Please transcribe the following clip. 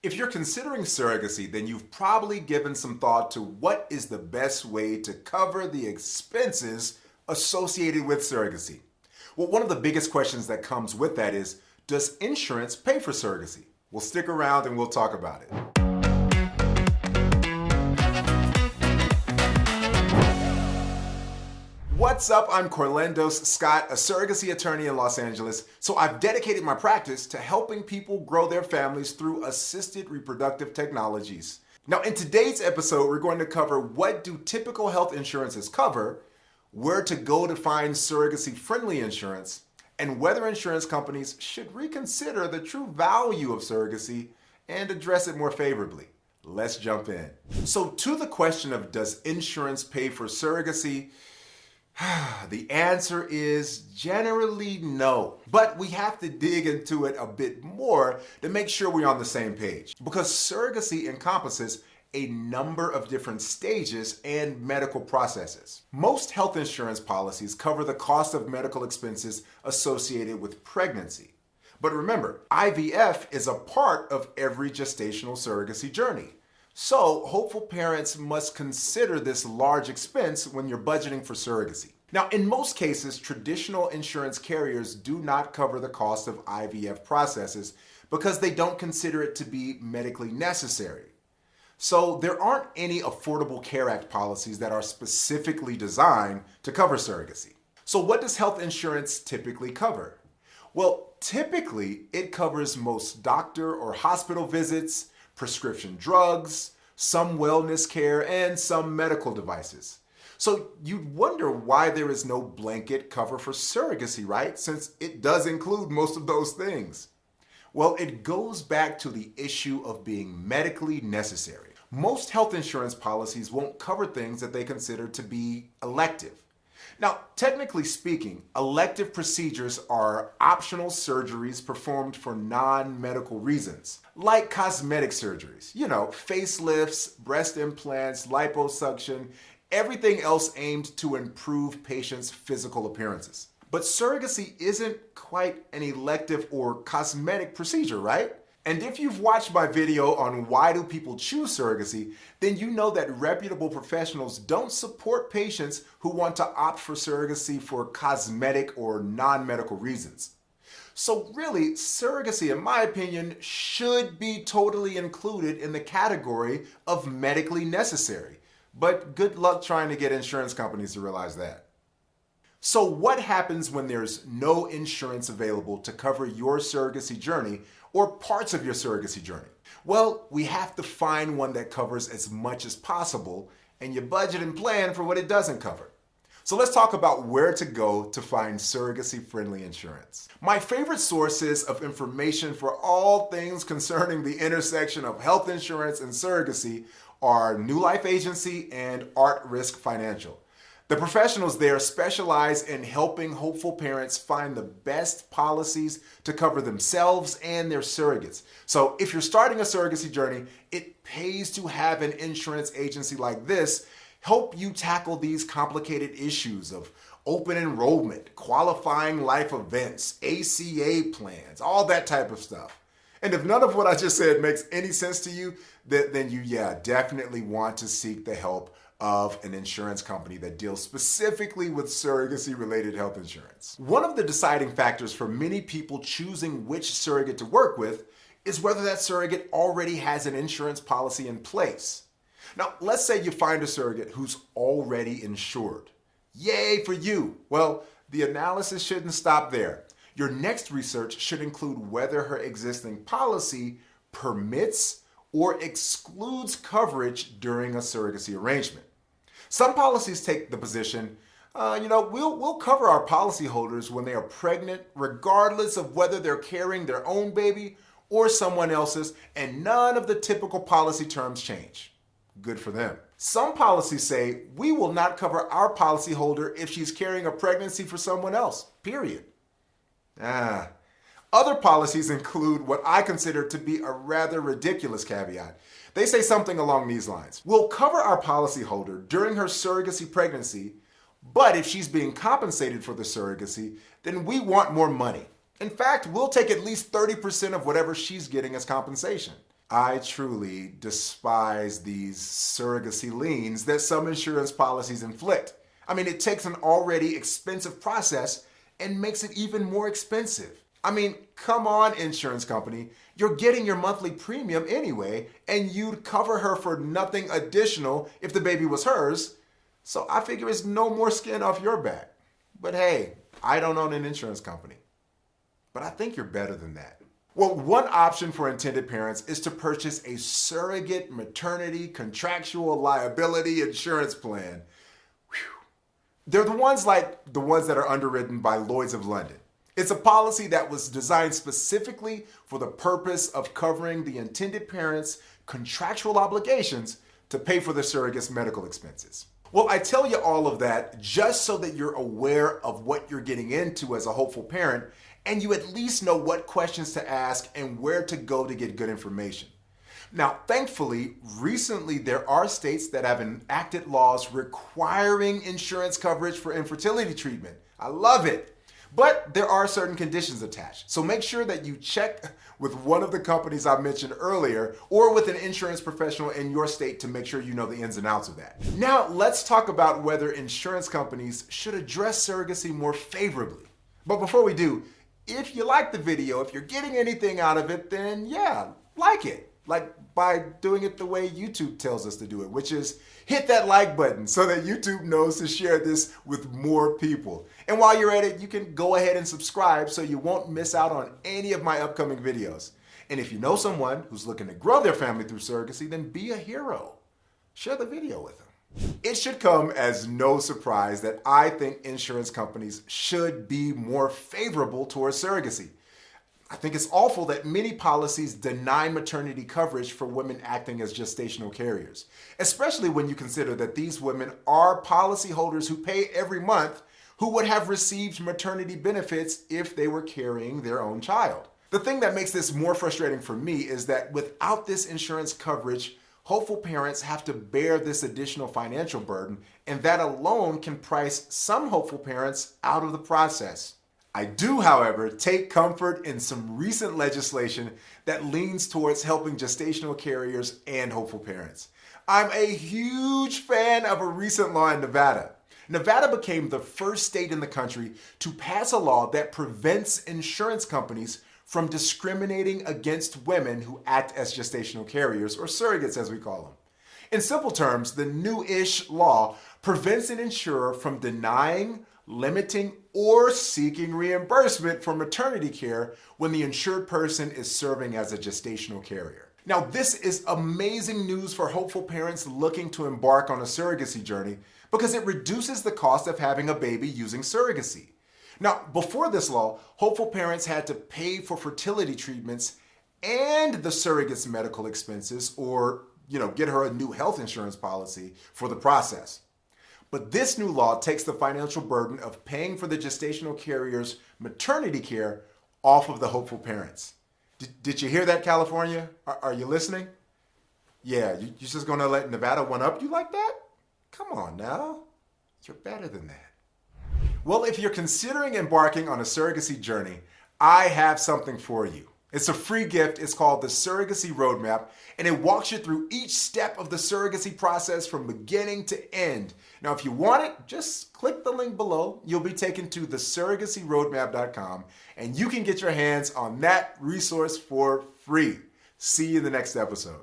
If you're considering surrogacy, then you've probably given some thought to what is the best way to cover the expenses associated with surrogacy. Well, one of the biggest questions that comes with that is, does insurance pay for surrogacy? Well, stick around and we'll talk about it. What's up? I'm Corlandos Scott, a surrogacy attorney in Los Angeles. So I've dedicated my practice to helping people grow their families through assisted reproductive technologies. Now, in today's episode, we're going to cover what do typical health insurances cover, where to go to find surrogacy-friendly insurance, and whether insurance companies should reconsider the true value of surrogacy and address it more favorably. Let's jump in. So to the question of does insurance pay for surrogacy? The answer is generally no, but we have to dig into it a bit more to make sure we're on the same page, because surrogacy encompasses a number of different stages and medical processes. Most health insurance policies cover the cost of medical expenses associated with pregnancy. But remember, IVF is a part of every gestational surrogacy journey. So, hopeful parents must consider this large expense when you're budgeting for surrogacy. Now, in most cases, traditional insurance carriers do not cover the cost of IVF processes because they don't consider it to be medically necessary. So, there aren't any Affordable Care Act policies that are specifically designed to cover surrogacy. So, what does health insurance typically cover? Well, typically, it covers most doctor or hospital visits, prescription drugs, some wellness care, and some medical devices. So you'd wonder why there is no blanket cover for surrogacy, right? Since it does include most of those things. Well, it goes back to the issue of being medically necessary. Most health insurance policies won't cover things that they consider to be elective. Now, technically speaking, elective procedures are optional surgeries performed for non-medical reasons, like cosmetic surgeries, facelifts, breast implants, liposuction, everything else aimed to improve patients' physical appearances. But surrogacy isn't quite an elective or cosmetic procedure, right? And if you've watched my video on why do people choose surrogacy, then you know that reputable professionals don't support patients who want to opt for surrogacy for cosmetic or non-medical reasons. So really, surrogacy, in my opinion, should be totally included in the category of medically necessary. But good luck trying to get insurance companies to realize that. So what happens when there's no insurance available to cover your surrogacy journey or parts of your surrogacy journey? Well, we have to find one that covers as much as possible, and you budget and plan for what it doesn't cover. So let's talk about where to go to find surrogacy-friendly insurance. My favorite sources of information for all things concerning the intersection of health insurance and surrogacy are New Life Agency and Art Risk Financial. The professionals there specialize in helping hopeful parents find the best policies to cover themselves and their surrogates. So if you're starting a surrogacy journey, it pays to have an insurance agency like this help you tackle these complicated issues of open enrollment, qualifying life events, ACA plans, all that type of stuff. And if none of what I just said makes any sense to you, then you definitely want to seek the help of an insurance company that deals specifically with surrogacy-related health insurance. One of the deciding factors for many people choosing which surrogate to work with is whether that surrogate already has an insurance policy in place. Now, let's say you find a surrogate who's already insured. Yay for you! Well, the analysis shouldn't stop there. Your next research should include whether her existing policy permits or excludes coverage during a surrogacy arrangement. Some policies take the position, we'll cover our policyholders when they are pregnant, regardless of whether they're carrying their own baby or someone else's, and none of the typical policy terms change. Good for them. Some policies say we will not cover our policyholder if she's carrying a pregnancy for someone else, period. Other policies include what I consider to be a rather ridiculous caveat. They say something along these lines. We'll cover our policyholder during her surrogacy pregnancy, but if she's being compensated for the surrogacy, then we want more money. In fact, we'll take at least 30% of whatever she's getting as compensation. I truly despise these surrogacy liens that some insurance policies inflict. I mean, it takes an already expensive process and makes it even more expensive. I mean, come on, insurance company. You're getting your monthly premium anyway, and you'd cover her for nothing additional if the baby was hers. So I figure it's no more skin off your back. But hey, I don't own an insurance company. But I think you're better than that. Well, one option for intended parents is to purchase a surrogate maternity contractual liability insurance plan. Whew. They're the ones that are underwritten by Lloyd's of London. It's a policy that was designed specifically for the purpose of covering the intended parents' contractual obligations to pay for the surrogate's medical expenses. Well, I tell you all of that just so that you're aware of what you're getting into as a hopeful parent, and you at least know what questions to ask and where to go to get good information. Now, thankfully, recently there are states that have enacted laws requiring insurance coverage for infertility treatment. I love it. But there are certain conditions attached. So make sure that you check with one of the companies I mentioned earlier or with an insurance professional in your state to make sure you know the ins and outs of that. Now, let's talk about whether insurance companies should address surrogacy more favorably. But before we do, if you like the video, if you're getting anything out of it, then yeah, like it. Like by doing it the way YouTube tells us to do it, which is hit that like button so that YouTube knows to share this with more people. And while you're at it, you can go ahead and subscribe so you won't miss out on any of my upcoming videos. And if you know someone who's looking to grow their family through surrogacy, then be a hero. Share the video with them. It should come as no surprise that I think insurance companies should be more favorable towards surrogacy. I think it's awful that many policies deny maternity coverage for women acting as gestational carriers, especially when you consider that these women are policyholders who pay every month who would have received maternity benefits if they were carrying their own child. The thing that makes this more frustrating for me is that without this insurance coverage, hopeful parents have to bear this additional financial burden, and that alone can price some hopeful parents out of the process. I do, however, take comfort in some recent legislation that leans towards helping gestational carriers and hopeful parents. I'm a huge fan of a recent law in Nevada. Nevada became the first state in the country to pass a law that prevents insurance companies from discriminating against women who act as gestational carriers, or surrogates as we call them. In simple terms, the new-ish law prevents an insurer from denying, limiting, or seeking reimbursement for maternity care when the insured person is serving as a gestational carrier. Now, this is amazing news for hopeful parents looking to embark on a surrogacy journey because it reduces the cost of having a baby using surrogacy. Now, before this law, hopeful parents had to pay for fertility treatments and the surrogate's medical expenses or, get her a new health insurance policy for the process. But this new law takes the financial burden of paying for the gestational carrier's maternity care off of the hopeful parents. Did you hear that, California? Are you listening? Yeah, you just gonna let Nevada one up you like that? Come on now, you're better than that. Well, if you're considering embarking on a surrogacy journey, I have something for you. It's a free gift. It's called the Surrogacy Roadmap, and it walks you through each step of the surrogacy process from beginning to end. Now, if you want it, just click the link below. You'll be taken to thesurrogacyroadmap.com, and you can get your hands on that resource for free. See you in the next episode.